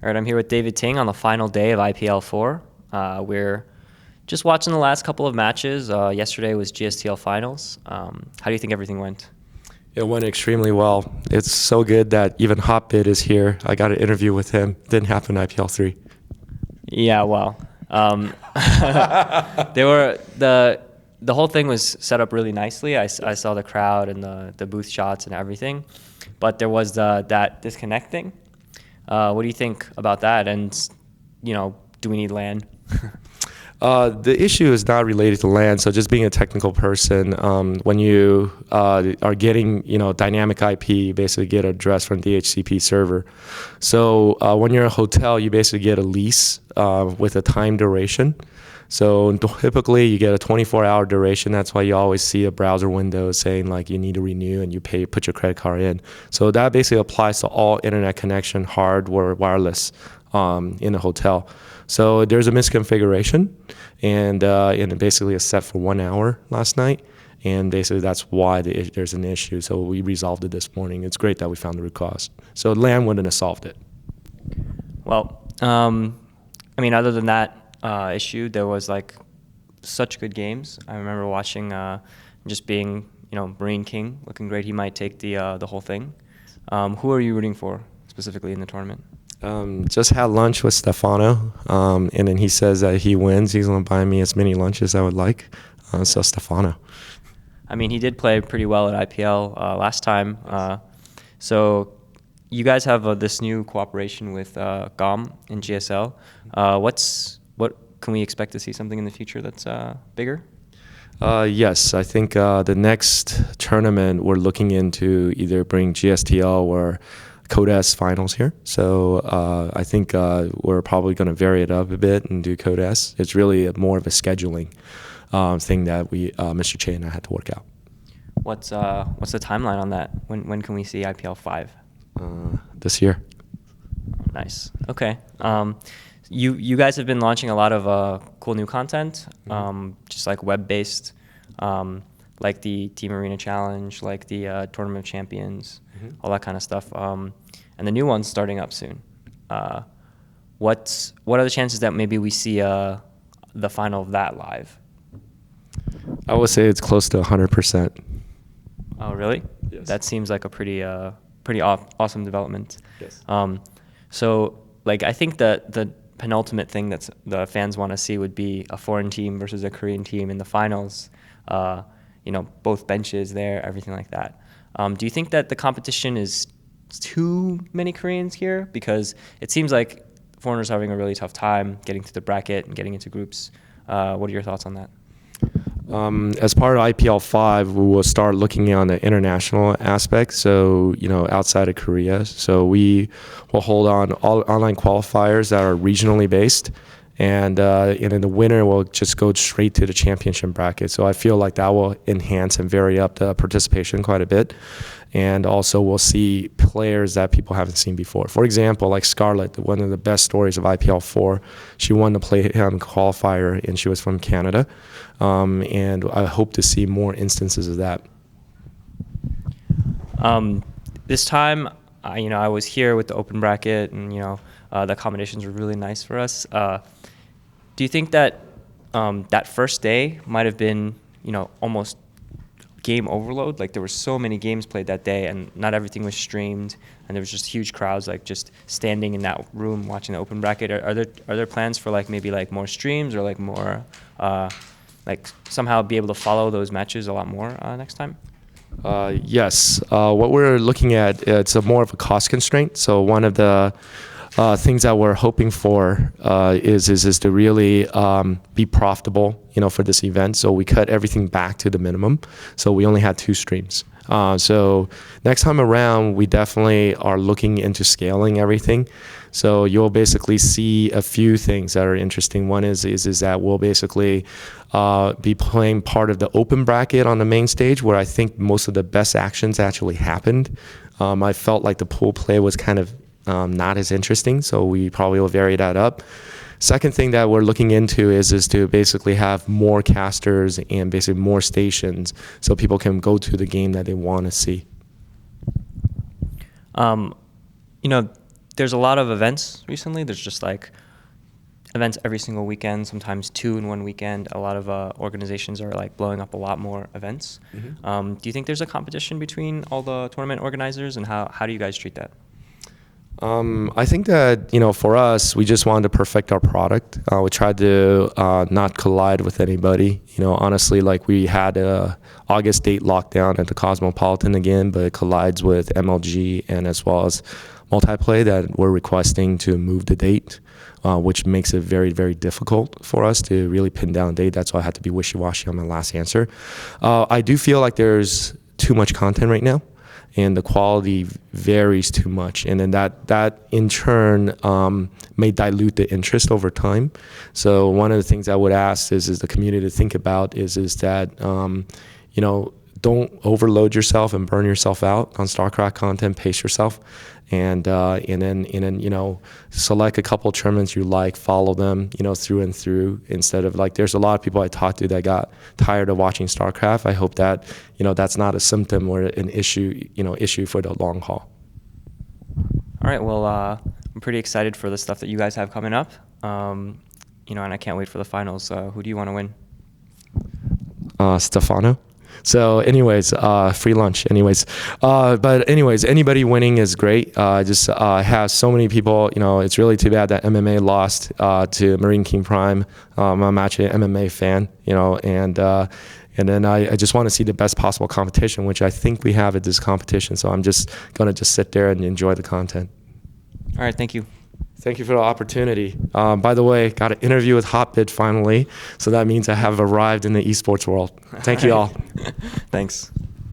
All right, I'm here with David Ting on the final day of IPL 4. We're just watching the last couple of matches. Yesterday was GSTL Finals. How do you think everything went? It went extremely well. It's so good that even Hotbit is here. I got an interview with him. Didn't happen in IPL 3. Yeah, well, they were the whole thing was set up really nicely. I saw the crowd and the booth shots and everything, but there was that disconnecting. What do you think about that? And, do we need land? The issue is not related to LAN. So just being a technical person, when you are getting, dynamic IP, you basically get an address from DHCP server. So when you're a hotel, you basically get a lease with a time duration. So typically you get a 24-hour duration. That's why you always see a browser window saying like you need to renew and you put your credit card in. So that basically applies to all internet connection, hardware, wireless in a hotel. So there's a misconfiguration, and basically it's set for 1 hour last night. And basically that's why there's an issue. So we resolved it this morning. It's great that we found the root cause. So LAN wouldn't have solved it. Well, other than that issue, there was like such good games. I remember watching just being, Marine King looking great. He might take the whole thing. Who are you rooting for specifically in the tournament? Just had lunch with Stefano, and then he says that he wins. He's going to buy me as many lunches as I would like. So Stefano. He did play pretty well at IPL last time. So you guys have this new cooperation with GOM in GSL. What can we expect to see something in the future that's bigger? Yes, I think the next tournament we're looking into either bring GSTL or Code S finals here. So I think we're probably going to vary it up a bit and do Code S. It's really more of a scheduling thing that Mr. Che and I had to work out. What's the timeline on that? When can we see IPL 5? This year. Nice. Okay. You guys have been launching a lot of cool new content, just like web-based, like the Team Arena Challenge, like the Tournament of Champions, all that kind of stuff. And the new one's starting up soon. What are the chances that maybe we see the final of that live? I would say it's close to 100%. Oh, really? Yes. That seems like a pretty awesome development. Yes. So, I think the penultimate thing that the fans want to see would be a foreign team versus a Korean team in the finals. Both benches there, everything like that. Do you think that the competition is too many Koreans here? Because it seems like foreigners are having a really tough time getting to the bracket and getting into groups. What are your thoughts on that? As part of IPL 5, we will start looking on the international aspect, so, outside of Korea. So we will hold on all online qualifiers that are regionally based, and then the winner will just go straight to the championship bracket. So I feel like that will enhance and vary up the participation quite a bit. And also we'll see players that people haven't seen before. For example, like Scarlett, one of the best stories of IPL 4, she won the play qualifier and she was from Canada. And I hope to see more instances of that. This time, I was here with the open bracket and, the accommodations were really nice for us. Do you think that that first day might have been, almost game overload? Like there were so many games played that day and not everything was streamed and there was just huge crowds just standing in that room watching the open bracket. Are there plans for maybe more streams or more somehow be able to follow those matches a lot more next time? Yes. What we're looking at, it's more of a cost constraint. So one of the things that we're hoping for is to really be profitable, for this event. So we cut everything back to the minimum. So we only had 2 streams. So next time around, we definitely are looking into scaling everything. So you'll basically see a few things that are interesting. One is that we'll basically be playing part of the open bracket on the main stage, where I think most of the best actions actually happened. I felt like the pool play was kind of not as interesting, so we probably will vary that up. Second thing that we're looking into is to basically have more casters and basically more stations so people can go to the game that they want to see. there's a lot of events recently. There's just like events every single weekend, sometimes 2 in one weekend. A lot of organizations are like blowing up a lot more events. Do you think there's a competition between all the tournament organizers, and how do you guys treat that? I think that, for us, we just wanted to perfect our product. We tried to not collide with anybody. Honestly, like we had a August date lockdown at the Cosmopolitan again, but it collides with MLG and as well as Multiplay that we're requesting to move the date, which makes it very, very difficult for us to really pin down a date. That's why I had to be wishy-washy on my last answer. I do feel like there's too much content right now, and the quality varies too much, and then that in turn may dilute the interest over time. So one of the things I would ask is the community to think about is that don't overload yourself and burn yourself out on StarCraft content. Pace yourself, and then select a couple of tournaments you like, follow them through and through, instead of like there's a lot of people I talked to that got tired of watching StarCraft. I hope that that's not a symptom or an issue for the long haul. All right, well, I'm pretty excited for the stuff that you guys have coming up, and I can't wait for the finals. Who do you want to win? Stefano. So anyways, free lunch anyways. But anyways, anybody winning is great. Just have so many people, it's really too bad that MMA lost to Marine King Prime. I'm actually an MMA fan, and then I just want to see the best possible competition, which I think we have at this competition. So I'm just going to sit there and enjoy the content. All right, thank you. Thank you for the opportunity. By the way, got an interview with Hotbit finally, so that means I have arrived in the esports world. Thank you all. Thanks.